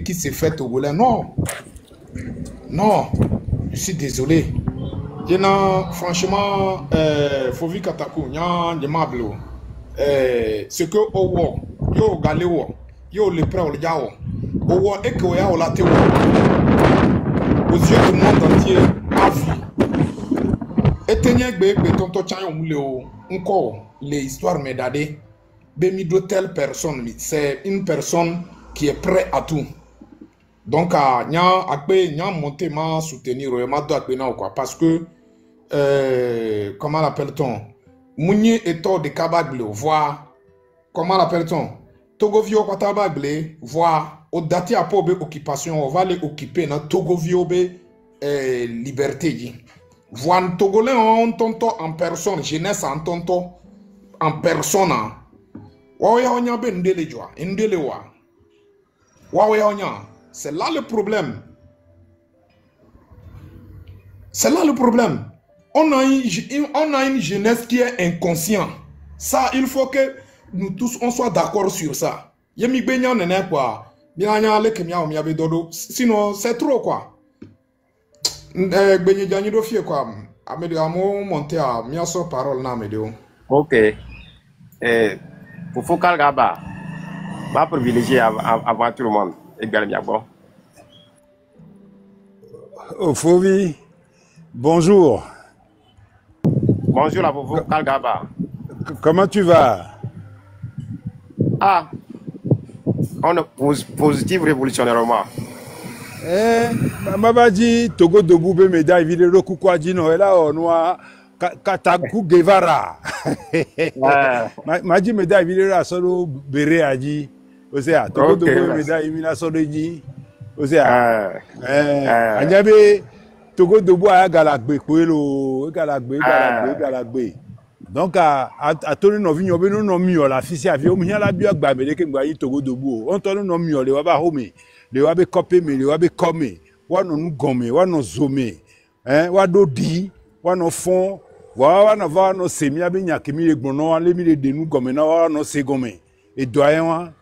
qui s'est fait Togolais. Non. Non. Je suis désolé. Franchement, faut vivre Katakou. Ce que Owo, yo Galéo, yo le prêt au Yao, Owo et que Oya la Théo, aux yeux du monde entier, à vie. Et tenez que tonton Tchayon Mouleo, encore les histoires médadées, bémi de telle personne, c'est une personne qui est prête à tout. Donc, n'y a monté ma soutenir, parce que, comment l'appelle-t-on? Mounier et tort de Kabagle, voir, comment l'appelle-t-on? Togovio Katabagle, voir, au dati à pauvre occupation, on va les occuper dans Togovio liberté. Voir Togolais en tonto en personne, jeunesse en tonto en personne. Waouya onya ben ndele joa, ndele wa. Waouya onya, c'est là le problème. C'est là le problème. On a une jeunesse qui est inconsciente. Ça, il faut que nous tous on soit d'accord sur ça. Sinon, c'est trop quoi. Ok. Pour Focal Gaba, va privilégier avant tout le monde. Également. Oh, Fovi, bonjour. Bonjour à vous, Kalgaba. Comment tu vas? Ah, on est positif révolutionnairement. Mama dit Togo Doboube médaille vidéo Kukwa Dino et là on voit Kataku Guevara. Ma dit médaille vidéo à solo Béré a dit. Osea Togo Doboube médaille mina solo dit. Osea. Anyabe Togo Dobo a Galagbe Kwelo Galagbe. Donc à tonu no vinyo be no mio la fisi avio mi la bio gba me ke ngba yi Togo Dobo. On tonu no mio le wa ba home. Le wa be copé me le wa be come. Wa no nu gome, wa no zome. Wa do di, wa no fond, wa no semi abi nya ke mi le gbono le mi le de nu gome na wa no se gome. Et doyen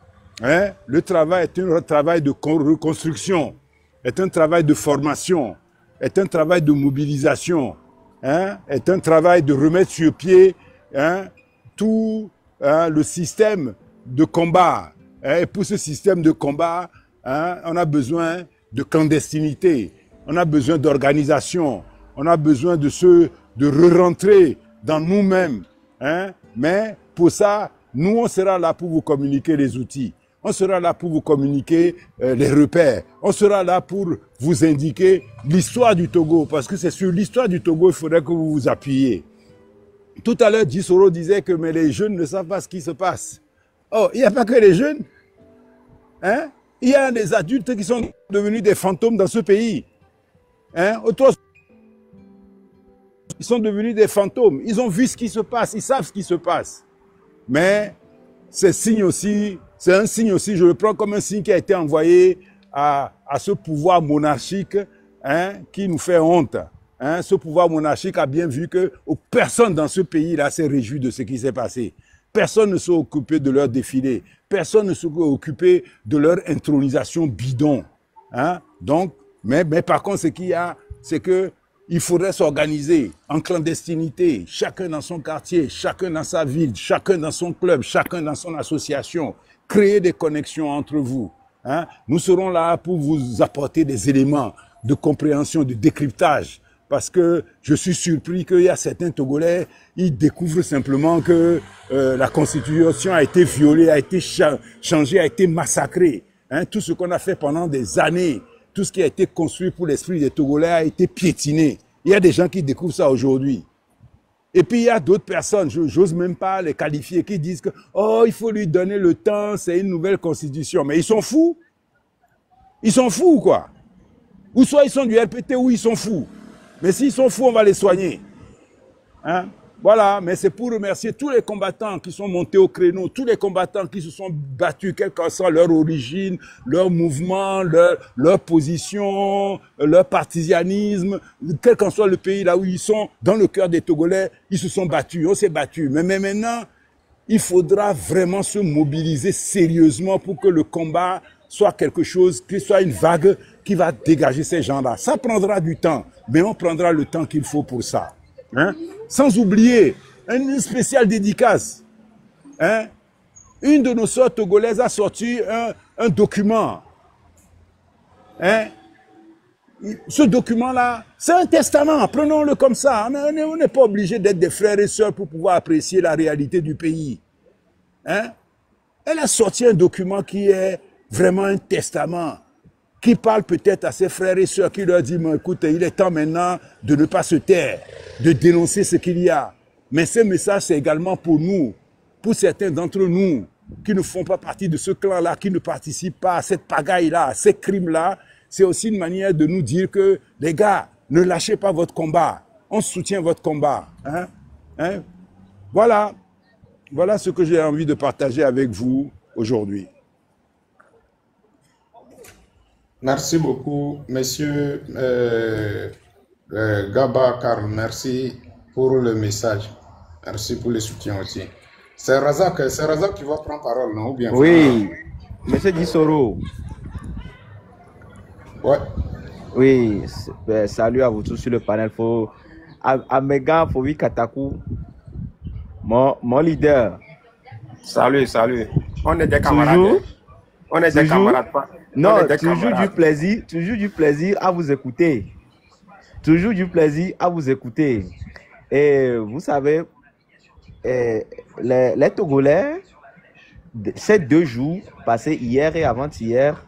le travail est un travail de reconstruction, est un travail de formation, est un travail de mobilisation, est un travail de remettre sur pied tout le système de combat. Et pour ce système de combat, on a besoin de clandestinité, on a besoin d'organisation, on a besoin de re-rentrer dans nous-mêmes. Mais pour ça, nous, on sera là pour vous communiquer les outils. On sera là pour vous communiquer les repères. On sera là pour vous indiquer l'histoire du Togo, parce que c'est sur l'histoire du Togo qu'il faudrait que vous vous appuyiez. Tout à l'heure, Dissoro disait que mais les jeunes ne savent pas ce qui se passe. Oh, il n'y a pas que les jeunes. Il y a des adultes qui sont devenus des fantômes dans ce pays. Autres, ils sont devenus des fantômes. Ils ont vu ce qui se passe, ils savent ce qui se passe. Mais c'est un signe aussi, je le prends comme un signe qui a été envoyé à ce pouvoir monarchique qui nous fait honte. Ce pouvoir monarchique a bien vu que personne dans ce pays-là s'est réjoui de ce qui s'est passé. Personne ne s'est occupé de leur défilé. Personne ne s'est occupé de leur intronisation bidon. Donc, mais par contre, ce qu'il y a, c'est que il faudrait s'organiser en clandestinité, chacun dans son quartier, chacun dans sa ville, chacun dans son club, chacun dans son association, créer des connexions entre vous. Nous serons là pour vous apporter des éléments de compréhension, de décryptage, parce que je suis surpris qu'il y a certains Togolais, ils découvrent simplement que la Constitution a été violée, a été changée, a été massacrée. Tout ce qu'on a fait pendant des années, tout ce qui a été construit pour l'esprit des Togolais a été piétiné. Il y a des gens qui découvrent ça aujourd'hui. Et puis il y a d'autres personnes, j'ose même pas les qualifier, qui disent que oh, il faut lui donner le temps, c'est une nouvelle constitution. Mais ils sont fous. Ils sont fous, quoi. Ou soit ils sont du RPT ou ils sont fous. Mais s'ils sont fous, on va les soigner. Voilà, mais c'est pour remercier tous les combattants qui sont montés au créneau, tous les combattants qui se sont battus, quelle que soit leur origine, leur mouvement, leur position, leur partisanisme, quel qu'en soit le pays là où ils sont, dans le cœur des Togolais, ils se sont battus, on s'est battus. Mais maintenant, il faudra vraiment se mobiliser sérieusement pour que le combat soit quelque chose, qu'il soit une vague qui va dégager ces gens-là. Ça prendra du temps, mais on prendra le temps qu'il faut pour ça. Hein? Sans oublier une spéciale dédicace. Hein? Une de nos sœurs togolaises a sorti un document. Hein? Ce document-là, c'est un testament, prenons-le comme ça. On n'est pas obligé d'être des frères et sœurs pour pouvoir apprécier la réalité du pays. Hein? Elle a sorti un document qui est vraiment un testament, qui parle peut-être à ses frères et sœurs, qui leur dit, écoute, il est temps maintenant de ne pas se taire, de dénoncer ce qu'il y a. Mais ce message, c'est également pour nous, pour certains d'entre nous, qui ne font pas partie de ce clan-là, qui ne participent pas à cette pagaille-là, à ces crimes-là. C'est aussi une manière de nous dire que, les gars, ne lâchez pas votre combat. On soutient votre combat. Hein? Hein? Voilà. Voilà ce que j'ai envie de partager avec vous aujourd'hui. Merci beaucoup, monsieur Gaba Karl. Merci pour le message. Merci pour le soutien aussi. C'est Razak qui va prendre parole, non? Ou bien oui, monsieur Dissoro. Ouais. Oui, salut à vous tous sur le panel. À mes gars, Fovi Katakou, mon leader. Salut. On est des camarades. Toujours, on est des camarades. Non, toujours du plaisir à vous écouter. Toujours du plaisir à vous écouter. Et vous savez, les Togolais, ces 2 jours passés hier et avant-hier,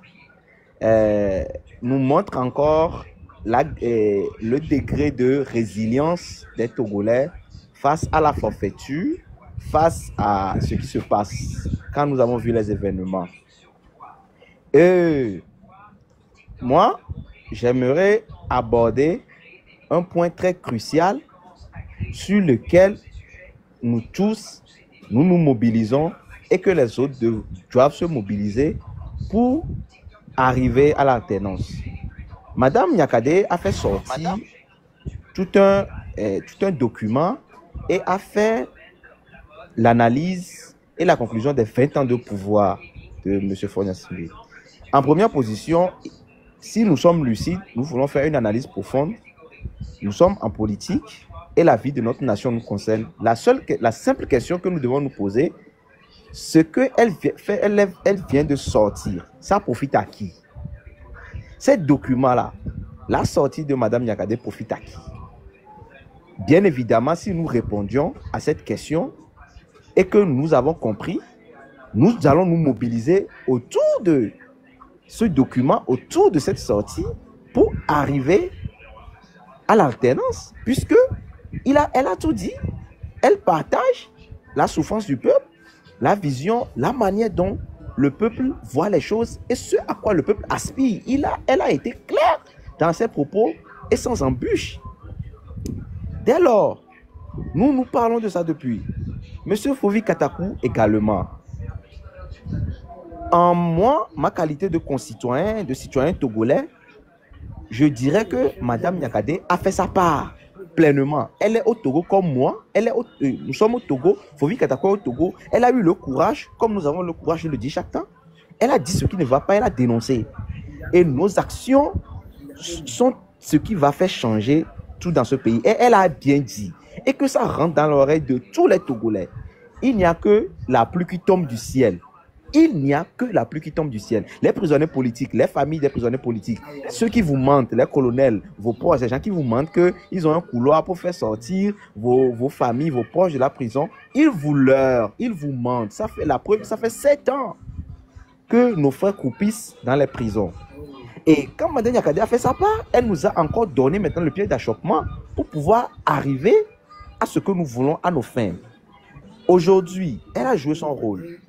nous montrent encore le degré de résilience des Togolais face à la forfaiture, face à ce qui se passe quand nous avons vu les événements. Et moi, j'aimerais aborder un point très crucial sur lequel nous tous, nous mobilisons et que les autres doivent se mobiliser pour arriver à l'alternance. Madame Nyakade a fait sortir tout un document et a fait l'analyse et la conclusion des 20 ans de pouvoir de M. Faure-Gnassingbé. En première position, si nous sommes lucides, nous voulons faire une analyse profonde. Nous sommes en politique et la vie de notre nation nous concerne. La simple question que nous devons nous poser, ce qu'elle vient de sortir, ça profite à qui? Ces documents-là, la sortie de Mme Nyakade profite à qui? Bien évidemment, si nous répondions à cette question et que nous avons compris, nous allons nous mobiliser autour de ce document, autour de cette sortie, pour arriver à l'alternance, puisque elle a tout dit. Elle partage la souffrance du peuple, la vision, la manière dont le peuple voit les choses et ce à quoi le peuple aspire. Elle a été claire dans ses propos et sans embûche. Dès lors, nous parlons de ça depuis. Monsieur Fovi Katakou également. En moi, ma qualité de concitoyen, de citoyen togolais, je dirais que Mme Nyakade a fait sa part pleinement. Elle est au Togo comme moi. Nous sommes au Togo. Fovi Katakou est au Togo. Elle a eu le courage, comme nous avons le courage, je le dis chaque temps. Elle a dit ce qui ne va pas, elle a dénoncé. Et nos actions sont ce qui va faire changer tout dans ce pays. Et elle a bien dit. Et que ça rentre dans l'oreille de tous les Togolais. Il n'y a que la pluie qui tombe du ciel. Il n'y a que la pluie qui tombe du ciel. Les prisonniers politiques, les familles des prisonniers politiques, ceux qui vous mentent, les colonels, vos proches, les gens qui vous mentent qu'ils ont un couloir pour faire sortir vos familles, vos proches de la prison, ils vous leurrent, ils vous mentent. Ça fait la preuve, ça fait 7 ans que nos frères croupissent dans les prisons. Et quand Mme Nyakade a fait sa part, elle nous a encore donné maintenant le pied d'achoppement pour pouvoir arriver à ce que nous voulons à nos fins. Aujourd'hui, elle a joué son rôle.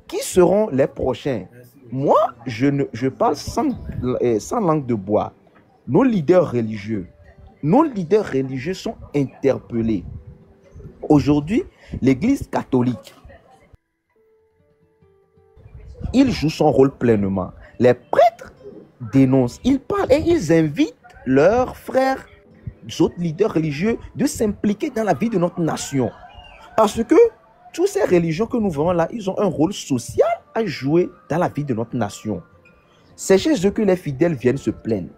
Qui seront les prochains? Moi, je parle sans langue de bois. Nos leaders religieux sont interpellés. Aujourd'hui, l'Église catholique, il joue son rôle pleinement. Les prêtres dénoncent, ils parlent et ils invitent leurs frères, autres leaders religieux, de s'impliquer dans la vie de notre nation. Parce que toutes ces religions que nous voyons là, ils ont un rôle social à jouer dans la vie de notre nation. C'est chez eux que les fidèles viennent se plaindre.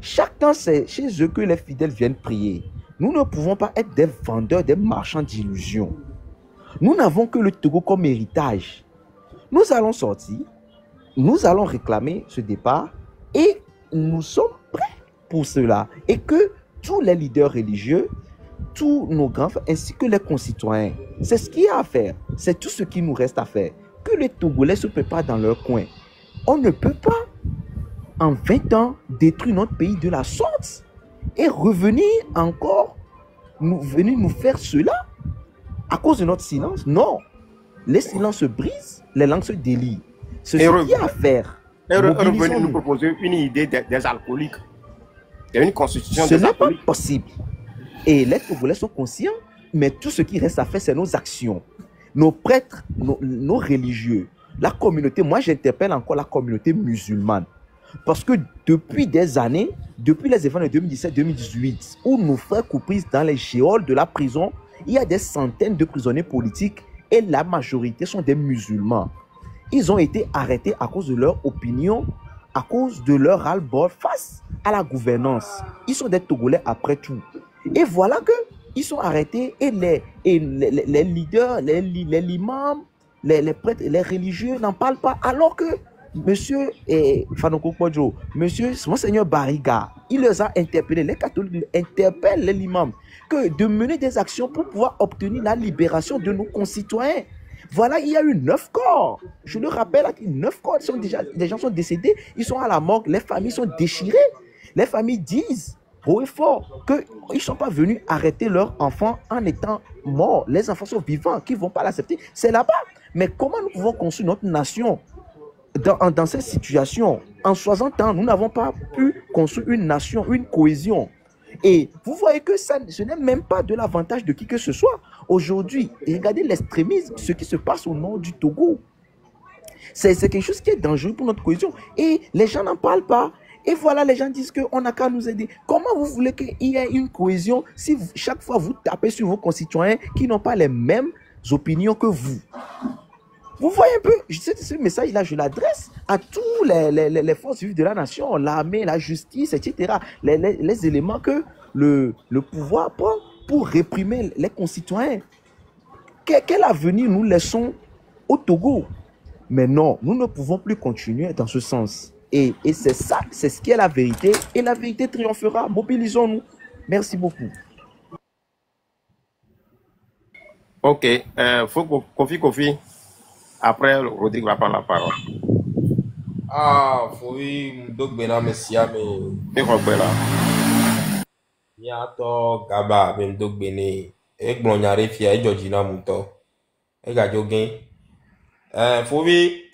Chaque temps, c'est chez eux que les fidèles viennent prier. Nous ne pouvons pas être des vendeurs, des marchands d'illusions. Nous n'avons que le Togo comme héritage. Nous allons sortir, nous allons réclamer ce départ et nous sommes prêts pour cela. Et que tous les leaders religieux, tous nos grands frères, ainsi que les concitoyens, c'est ce qu'il y a à faire. C'est tout ce qui nous reste à faire. Que les Togolais se préparent dans leur coin. On ne peut pas, en 20 ans, détruire notre pays de la sorte et revenir encore, venir nous faire cela à cause de notre silence. Non. Les silences se brisent, les langues se délient. C'est ce qu'il y a à faire. Et revenez nous proposer une idée des alcooliques. Il y a une constitution des alcooliques. Ce n'est pas possible. Et les Togolais sont conscients, mais tout ce qui reste à faire, c'est nos actions. Nos prêtres, nos religieux, la communauté. Moi, j'interpelle encore la communauté musulmane. Parce que depuis des années, depuis les événements de 2017-2018, où nos frères coupisent dans les géoles de la prison, il y a des centaines de prisonniers politiques et la majorité sont des musulmans. Ils ont été arrêtés à cause de leur opinion, à cause de leur ras-le-bol face à la gouvernance. Ils sont des Togolais après tout. Et voilà qu'ils sont arrêtés et les leaders, les imams, les prêtres, les religieux n'en parlent pas. Alors que Monsieur Fanoko Kodjo, Monsieur Monseigneur Bariga, il les a interpellés, les catholiques interpellent les imams, que de mener des actions pour pouvoir obtenir la libération de nos concitoyens. Voilà, il y a eu 9 corps. Je le rappelle, 9 corps, des gens sont décédés, ils sont à la morgue, les familles sont déchirées. Les familles disent haut et fort qu'ils ne sont pas venus arrêter leurs enfants en étant morts. Les enfants sont vivants, qui ne vont pas l'accepter. C'est là-bas. Mais comment nous pouvons construire notre nation dans cette situation? En 60 ans, nous n'avons pas pu construire une nation, une cohésion. Et vous voyez que ce n'est même pas de l'avantage de qui que ce soit. Aujourd'hui, regardez l'extrémisme, ce qui se passe au nord du Togo. C'est quelque chose qui est dangereux pour notre cohésion. Et les gens n'en parlent pas. Et voilà, les gens disent qu'on n'a qu'à nous aider. Comment vous voulez qu'il y ait une cohésion si chaque fois vous tapez sur vos concitoyens qui n'ont pas les mêmes opinions que vous? Vous voyez un peu, ce message-là, je l'adresse à tous les forces vives de la nation, l'armée, la justice, etc. Les éléments que le pouvoir prend pour réprimer les concitoyens. Quel avenir nous laissons au Togo? Mais non, nous ne pouvons plus continuer dans ce sens. Et c'est ça, c'est ce qui est la vérité. Et la vérité triomphera. Mobilisons-nous. Merci beaucoup. Ok. Kofi. Après, Rodrigue va prendre la parole. Ah, oui, donc ben Messia, mais Yato Gaba, ben donc bene, et Glonyare Fia, et Georgina Muto, et Gajogen. Fovi,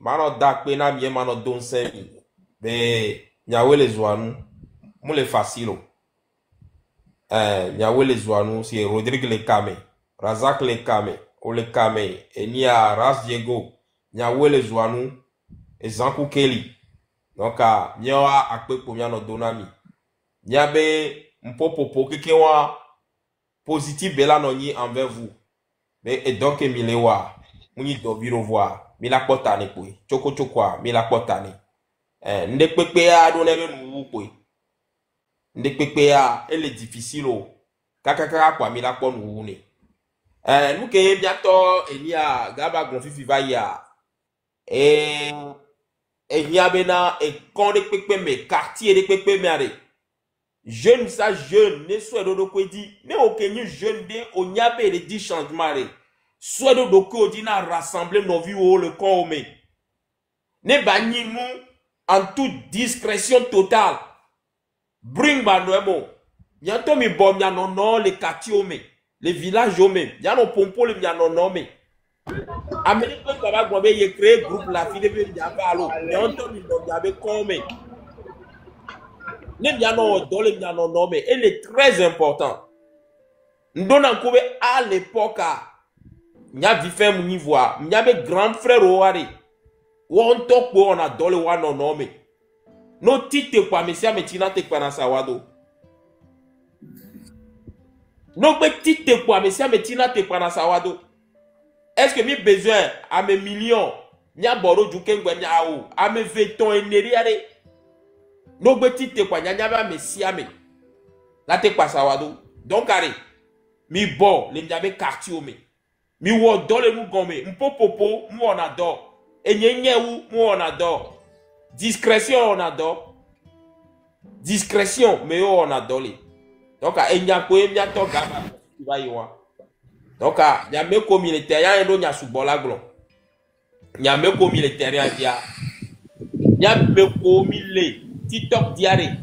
mano dak pena bien mano don semi, be nyawe les ouanou, moule facile. Nyawe les ouanou, c'est Rodrigue le Kame, Razak le Kame. Ole Kame, et ni a Ras Diego, nyawe les ouanou, et Zankou Kelly. Donc, nyawa akpe pour miano donami. Nyabe, mpopopo, kekewa, positif bela noni envers vous. Mais, et donc, milewa, mouni dobiro voir, mila potane kwe, choko, mila potane. Ndekpepe a donere nou kwe. Ndekpepe a, elle est difficile o. Kakaka kwa mila kwa nou ne. Nous qui bientôt il y a Gaba Gonfifi Vaya et il y a bena et quand les pépé mais quartier les pépé mais jeune ça jeune ne soit de quoi dit mais aucun jeune de on y a les 10 changements soit de quoi dit na rassembler nos vies au le corps mais ne banni nous en toute discrétion totale bring banwemo bientôt mi bom ya non les quartiers mais les villages eux même, il y a nos pompos, il y a nos nommés. Amérique, quand on va créer groupe la fille de Diabalo, il y a un temps il y avait combien? Il y a nos dollars, il y a nos nommés. Elle est très important. Nous donnons encore à l'époque, il y a vu faire mon niveau, il y avait grand frère au Harry. Où on toque pour on a dollars ou on a nommé. Nos titres quoi, mais si on met t'es pas dans sa wado. Non, petit te quoi, mais si à me tina te prendre sa wado. Est-ce que j'ai besoin à mes millions mia boro du kengwe mia o ame veton eneriare no gbeti te kwa nya ba mesiame la te kwa sawado donc are mi bo le mia be quartier me mi wo do le nu gome mpopopo mu on adore enyenyewu mu on adore discrétion on adore discrétion mais on adore donc enya ko mia to gaba va yiwa donc ya me ko militaire ya ndo nya subola glo nya me ko militaire ya nya me ko mile TikTok diare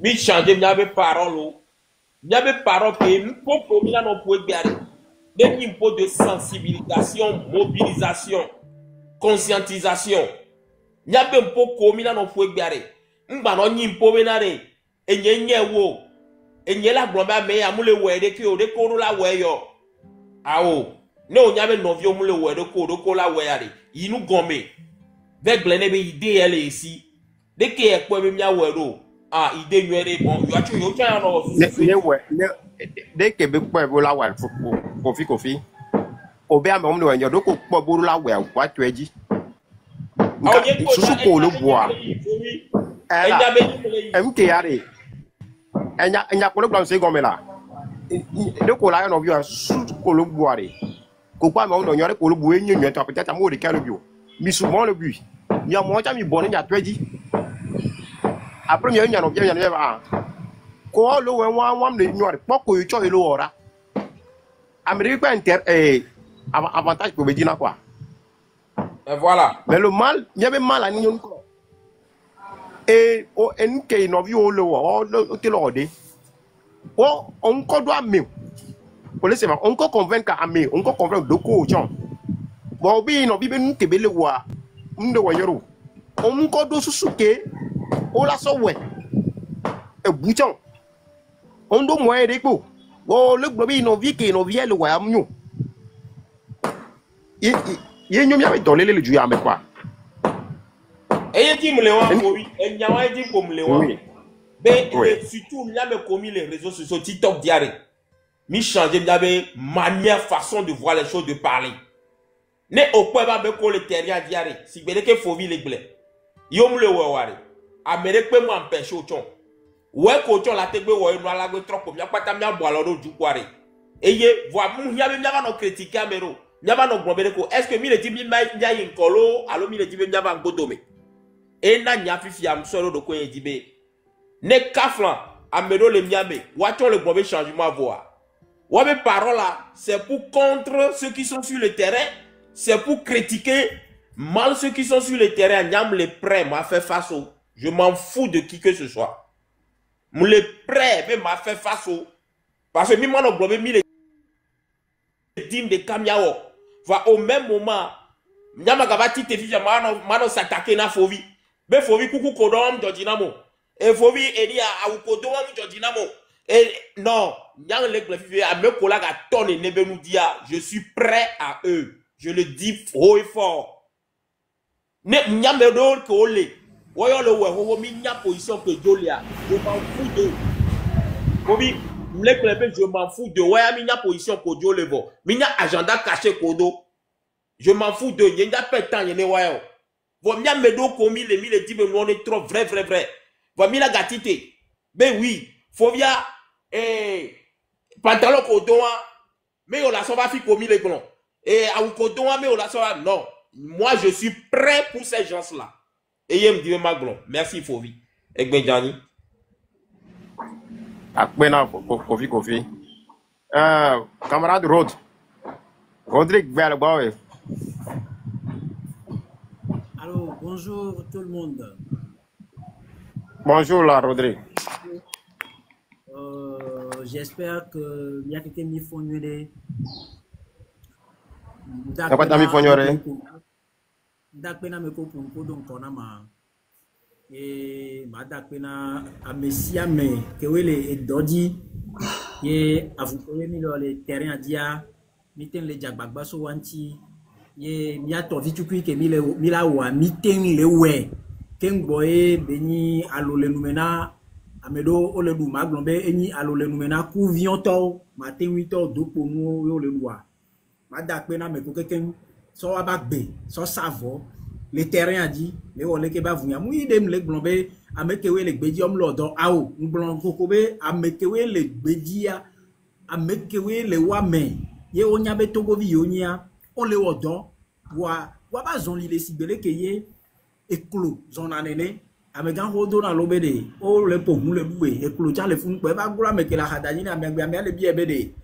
mi changer nya be parole que mpopo mi na no po biare des niveaux de sensibilisation, mobilisation, conscientisation. Nya be mpopo mi na no po biare ngba no nyimpo be na re enyenye wo enye la glomba me ya mule wede ki o de ko la we yo awo ne o nya be novio mule wede ko la we ya re inu gome ve glene be ide ele ici de ke e po be mia wero ah ide nwere bon yo achu yo cha no ne de ke be po la wa kofi obe ame omle wanyo do ko po boru la we wa tweji susu ko lo boa MK yare enya ko lo gba se gomela de ko la no bio susu ko lo boa re ko pa ame omle wanyo ko lo bo enyenyu ta peta mo de ka lo bio mi souvent le but mi a mo cha mi bon nya tweji après mi nya no bien ba ko lo we wan le nyore poko yo cho lo ora Amérique avantage pour Medina quoi. Et voilà. Mais le mal, il y avait mal à Nyon. Et au NK, nous avions le télé. On doit mieux. Pour laisser on peut convaincre à mieux, on peut convaincre de quoi. Bon, bien, nous vivons nous le wa. On peut souke. On la sauve. Et bouton. On doit moyen de quoi. Oh, le globe no vie qui no vie le wa mnu. Ye nyom ya dolele le juya me kwa. Eye ti mlewa ko wi, enyawa ti ko mlewa. Be surtout nya me commis les réseaux sociaux TikTok diare. Mi changer m'abe manière façon de voir les choses de parler. Ne au point ba be ko le terrain diare. Si be ke fovi le gle. Yo mlewa ware. Amérique peut m'empêcher au chon. Ouais, coach, la tête, ouais, nous allons trop comme y'a pas ta mia boire l'eau du poiré. Et y voir, y'a même y'a pas critiquer améro. Y'a pas nos est-ce que mille dit y'a une colo, alors mille dit y'a pas un godomé. Et n'a y'a fifi am solo de quoi dit bé. Ne kaflan, améro le miamé, watchons le mauvais changement voir. Ouais, mes paroles là, c'est pour contre ceux qui sont sur le terrain, c'est pour critiquer mal ceux qui sont sur le terrain. Nyam les prêts m'a fait face au. Je m'en fous de qui que ce soit. Le prêt mais m'a fait face au parce que moi non blobé mille dignes de Kamiao va au même moment nyama gabati te fija mano s'attaquer na fovi be fovi kuku kodom do dinamo et fovi elia au kodom do dinamo et non nyang le glefi a me kola ga tonne ne be nous dia je suis prêt à eux je le dis haut et fort ne nyame do ko le voyons le ouais, mi nya position que Jolia. Je m'en fous de. Bobi, je m'en fous de. Ouais, mi nya position que Jolia. Mi nya agenda caché kodo. Je m'en fous de. Y'a pas de temps, y'a ne ouais. Vous m'y avez medo commis les mille et dit, mais on est trop vrai. Vous m'y la gatité. Ben oui, faut bien pantalon kodo, mais on la sauve à fi commis les glons. Et à ou kodo, mais on la sauve. Non, moi je suis prêt pour ces gens-là. Et il me dit Maglon, merci Fovi. Et Benjani. Akbena Kofi. Camarade Rod. Rodrigue Verbois. Alors, bonjour tout le monde. Bonjour là, Rodrigue. J'espère que il y a quelqu'un qui fournit. T'as pas d'amis fournir? Dakpena me ko pour donc on a ma et ma dakpena a messia me que wele e dodi ye avukoye mi le terrain dia miten le jagbagba so wanti ye mi ato vitukui ke mi la wa miten le we kengboye beni alo le numena amedo o le du maglombe eni alo le numena ku vionto matin 8h do pour nous yo le loi ma dakpena me ko keken so abagbe so savo le terrain a dit le wole ke ba vunya mu idem le glombe amekewe le gbeji om lodo awo nglon kokobe amekewe le gbejia amekewe le wame ye onya be togo vi onya o le wodo wa ba zon li le sibele ke ye eklo zon anene amegan hodo na lobede o le pogun le buwe eklo cha le fun pe ba gura mekela hadani na megbe ame le bi ebede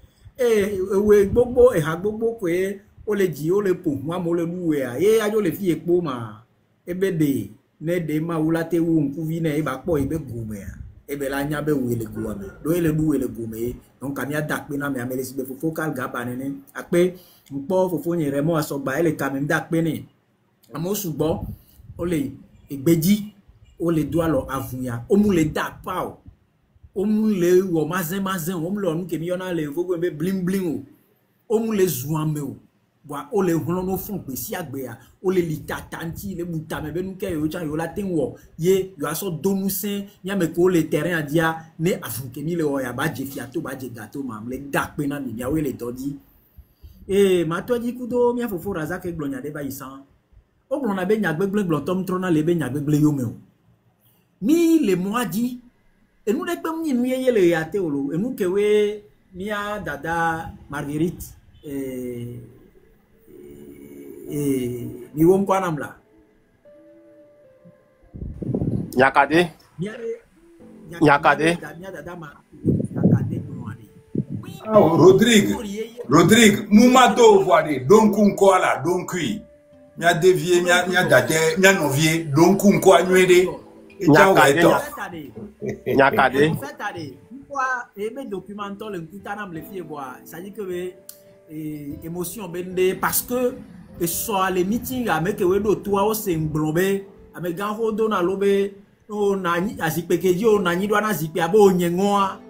we gbogbo ha gbogbo pe o le ji o le pogun mo le buwe a ye ajo le fi epo ma ebede ne de ma wula te wu nkuvi ne e ba po e be gume a e be la nya be wu le gume do ele du ele gume donc kamia dak pe na me amele si be focal gaba ne ne ape npo fofo yin remo asogba ele kamim dak pe ni amo sugbo o le egbeji o le do alo avunya o mu le dak pa o mu le wo mazen o mu lo nu kemi yona le fogo be bling bling o mu le zuame o wa o le hulon no fun pe si agbe a o le litatanti le buta me be nu ke yo chan yo la tin wo ye yo aso donu sen nya me ko le terrain a dia ne afun ke mi le o ya ba je fiato ba je gato ma le dak pe na mi ya we le todi ma to di kudo mi afofo razak e glonya de ba isan o glona be nya gbegble glo tom trona le be nya gbegble yo me o mi le moi di e nu de pe mi nu ye le ya te olo e nu ke we mi a dada Marguerite ni won kwa namla Nyakade Rodrigue Moumato voile donc on quoi là donc oui mia dévié mia date mia novier donc on quoi nuede Nyakade quoi et mes documents le kutanam le fie bois ça dit que émotion bende parce que et soit les meetings avec we do toi o se nglombe avec gan ho do na lobe o na azipekeji o na nyidwa na zipe abo onyengoa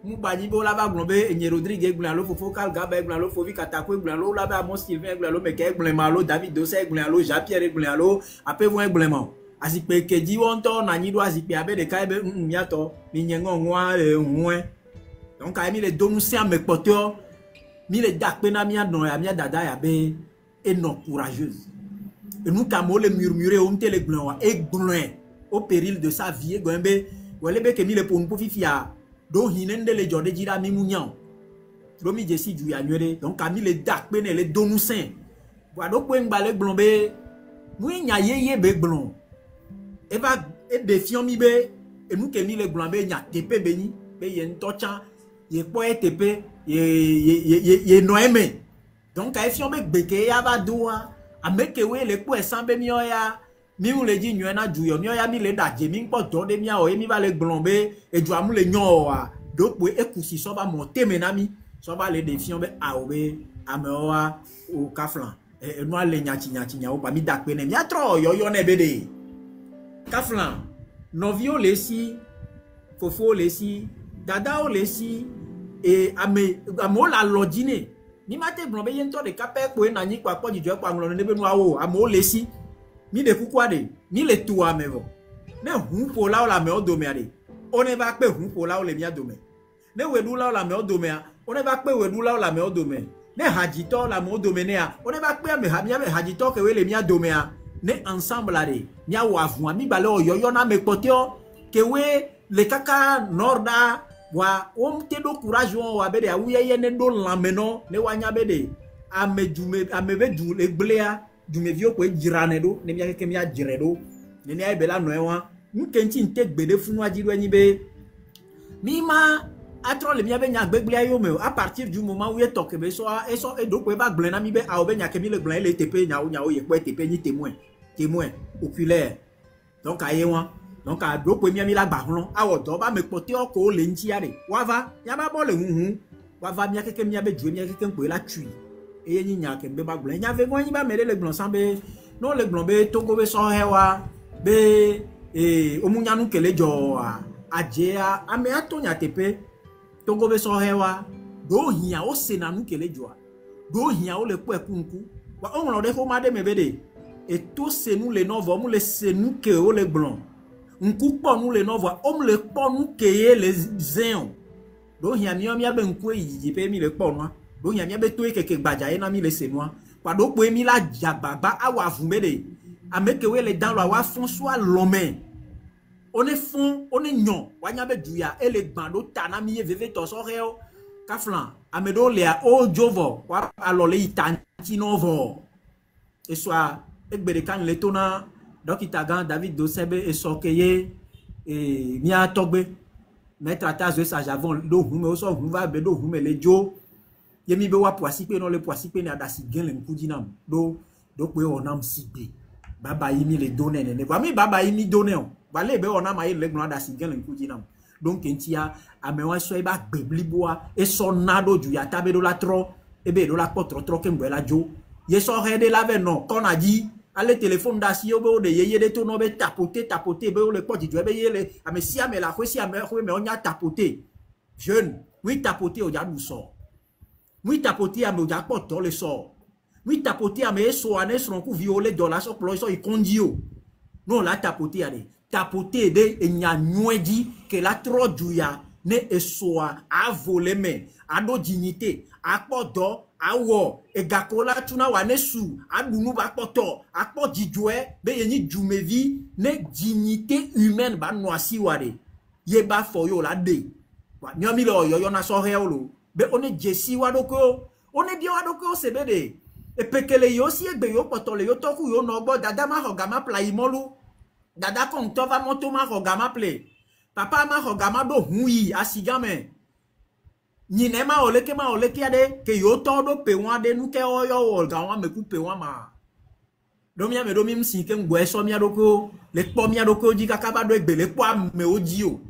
mu bani bo la ba glombe enye Rodrigue egblin lo fofo kal gaba egblin lo fovi katako egblin lo la ba mo Sylvain egblin lo meke egblin malo David Dosse egblin lo Jean Pierre egblin lo ape won egblin mo azipekeji won to na nyidwa zipe abe de kai be miato mi nyengo nwa nwe donc a mi le donu se amepoto mi le dakpe na mi adon ya mi dada ya be et non courageuse. Et nous avons le murmurer on te le glan et au péril de sa vie gombe wale be ke mi le pour nous fifia do hinende le jode jira mi munyan do mi jesi du ya nyere donc ami le dak pe ne le donu sain wa do ko ngba le glan be mu nya yeye be glan e va e defiant mi be et nous ke mi le glan be nya tepe be ni be ye ntochan ye po e tepe ye noeme donc a fion be gbeke ya ba doa ameke we le po esambe mi oya mi u le ji nyu na ju yo mi oya mi le daje mi npo do de mi a o mi ba le glombe e ju amu le nyon wa do po ekusi so ba monte menami so ba le de fion be a o be amewa o kaflan e no ale nya o ba mi dakpe ne mi atro yo ne be de kaflan novio le si fofo le si dada o le si e amo la lodine ni mate blombe yento de kapé ko na nyi kwa podi jo kwa nglo ne be no awo amo lesi mi de kukwa de mi le tuwa mevo ne hu po la o me odo me ade o ne ba pe hu po la o le mi ado me ne wedu la o me odo me o ne ba pe wedu la o me odo me ne hajito la me odo me ne a o ne ba pe me hajito ke we le mi ado me a ne ensemble ade mi awo avun mi ba le oyoyo na me potio ke we le kaka norda wa te do courage wa be de awuye ye ne do lameno ne wanya be de amebe du le glea du me vio ko jirane do ne mi ke mi ajire do ne ne be la no ewa nkenti nte gbede funu ajiru anyi be mi ma atro le mi be nya gbegble ayo me à partir du moment où ye toke be so e do ko ba gble na mi be a obe nya ke mi le gble le tepe nya o ye ko tepe ni témoin oculaire donc aye wa donc a do ko mi la gba hun awo do ba me pote oko le nti ade wa va ya ba bo le hun wa va mi akeke mi be ju mi akeke npo la tui e ye nya ke be ba gble nya ve gon yin ba me le glon san be no le glon be togo be so hewa be omunya nu kele jo aje a ame atonya tepe togo be so hewa do hiya o se na nu kele jo do hiya o le po ekunku wa on lo de ko ma de me be de et tout c'est nous les novos nous les c'est nous que o le glon un coup pour nous les novos on le pour nous que les zéons do hiya mi be nku yi pe mi le po no do hiya mi be to ke gbaja e na mi le se no Kwa do po emi la jababa awa vumede. Ameke we le dans wa François Lomé. On est fond, on est non. Wanyabe duya et les bando tanami veve tosoreo. Kaflan, amedo lea o jovo. Wa alole itantino vo. Et soit ekbede kan letona donc itagan David Dosebe et sokeye et mia togbe mettre attache sa javon do hume o so huva be do hume le jo yemi be wa poisipe non le poisipe na dasi gen le nkudinam do pe onam sipe baba yimi le donner ne ba mi baba yimi donner on ba le be onam ayi le gbon dasi gen le nkudinam donc entia amewa so e ba gbebli boa e so nado ju ya tabe do la tro e be do la potro tro ke la jo ye so rede la ve non qu'on a dit allez téléphone d'assi au de yeye de tono be tapoter be le pot du be yele amesia me la kwesi ame mais on a tapoter jeune oui tapoter o ja du sort oui tapoter ame o ja pot le sort oui tapoter ame so ane son ku violer dans la so plo so i kondio non la tapoter ale tapoter de enya nwedi que la tro duya ne esoa a voler mais a do dignité a poto awo egakola tuna wanesu adunu ba poto akpo jijwe be yeni jumevi ne dignité humaine ba noisi wade ye ba foyo la de wa nyomi lo yo na so heolo be one jesi wadoko one bi wadoko sebede e pekele yo si egbe yo poto le yo toku yo no gbo dada ma hogama pla imolu dada kon to va monto ma hogama ple papa ma hogama do huyi asigame Ninema oleke ma oleke ade ke yo todo pe wan de nu ke oyo ol ga wan me ku pe wan ma domia me domi msinke ngwe so mi adoko le po mi adoko di kakaba do egbe le po me oji o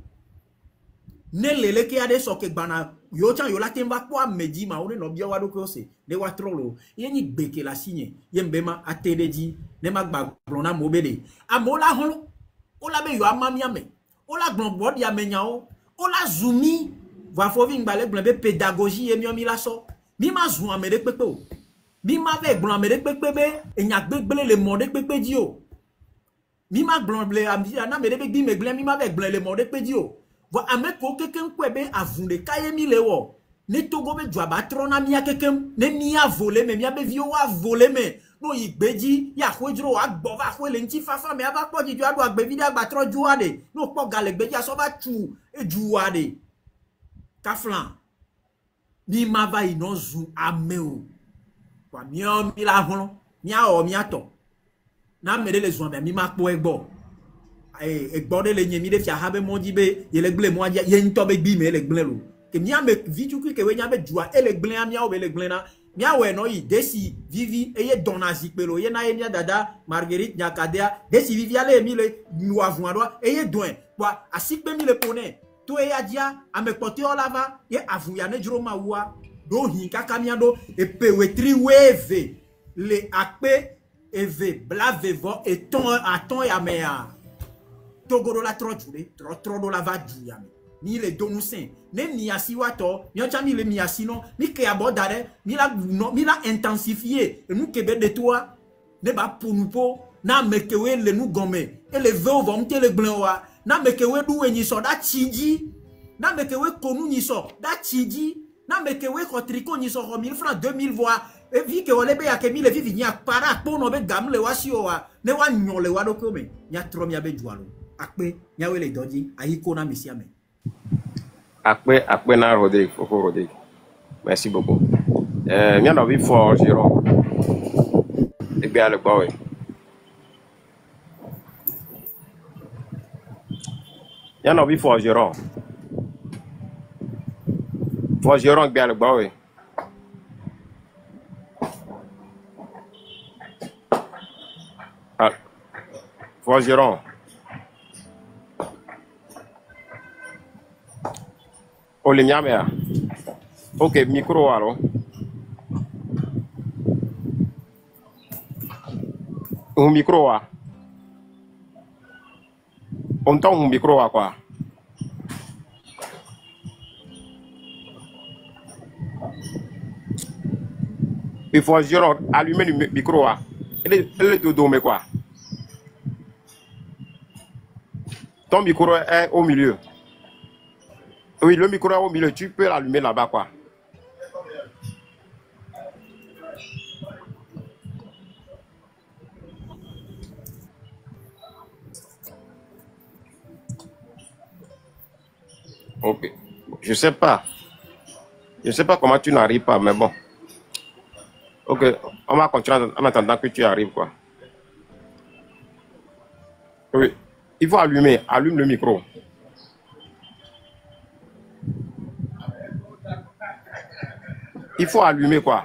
ne lele ke ade so ke gbana yo chan yo la temba po meji ma one no bia wa doko se le wa trolo ye ni gbeke la signe ye mbema atedeji ne ma gba blona mobede amola hon o la be yo amamia me o la gbon bodi amenya o la zumi va fovi ngbalé blé pédagogie et mi la so mi ma zun amede pepe o mi ma ve gbon amede pepe be enya gbegble le monde pepe di o mi ma gbon blé na mede be gbi me gblen mi ma ve gblen le monde pepe di o va ameko keken kwebe avunde kaye mi le wo ne togo be dwa ba trona mi akeken ne mi a volé me mi a be vi o wa volé me no igbeji ya khojro wa gbo va khwe le nti fafa me aba po di do agbe vi da gba tro juade no po gale gbeji aso ba tu e juade Kaflan mi ma va inozu ameo kwa mi o mi la hon mi a o mi ato na mede le zuan mi ma po egbo egbo de le nyemi de fi habe moji be ye le gle mo aja ye nto be gbi me le gle lo ke mi a me vitu ke we nya be jua e le gle mi a o be le gle na mi a we no yi desi vivi e ye donazi pelo ye na ye mi dada Marguerite Nyakadea desi vivi ale mi le nu avun ado e ye doin kwa asikpe mi le pone to e adia amekpote olava ye avuya ne juro mawa do hinka kamiando e pewetri weve le akpe eve blave vo e ton aton ya mea togoro la trojule tro do la va juya ni le donusen ne mi asiwato mi ocha mi le mi asino mi ke abodare mi la intensifier e nu kebe de toi ne ba punupo na mekewe le nu gome e le ve ovo mte le glenwa na mekewe duwe nyiso da chiji na mekewe konu nyiso da chiji na mekewe kotriko nyiso 1000 francs 2000 voix e vi ke olebe ya ke mi le vivi nya para pono be gamle wasi o wa ne wa nyole wa dokome nya trom ya be jualo akpe nya wele doji ayiko na misiame akpe na Rodrigue Foko Rodrigue merci beaucoup nya no bi for Jérôme e be ale gbawe nya no bi for Jérôme be ale gbawe for Jérôme Ole nyamea. Ok, micro alo. Un micro wa. On t'a un micro wa quoi. Il faut genre allumer le micro wa. Elle est dodo mais quoi. Ton micro est au milieu. Oui, le micro est au milieu, tu peux l'allumer là-bas, quoi. Ok. Je sais pas. Je sais pas comment tu n'arrives pas, mais bon. Ok, on va continuer en attendant que tu arrives, quoi. Oui. Il faut allumer. Allume le micro. Il faut allumer, quoi.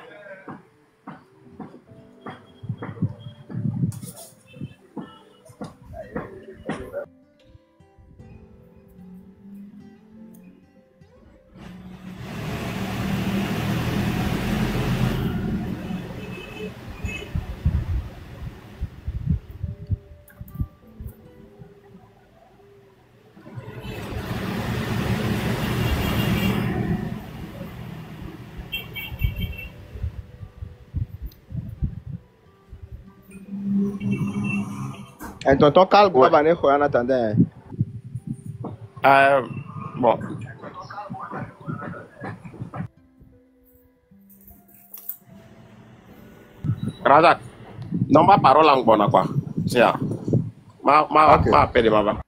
Un tonton calme, Ouais. pas bané, en attendant. Bon. Razak, non, ma parole en bonne, quoi. C'est ça. Ma appelle, ma va.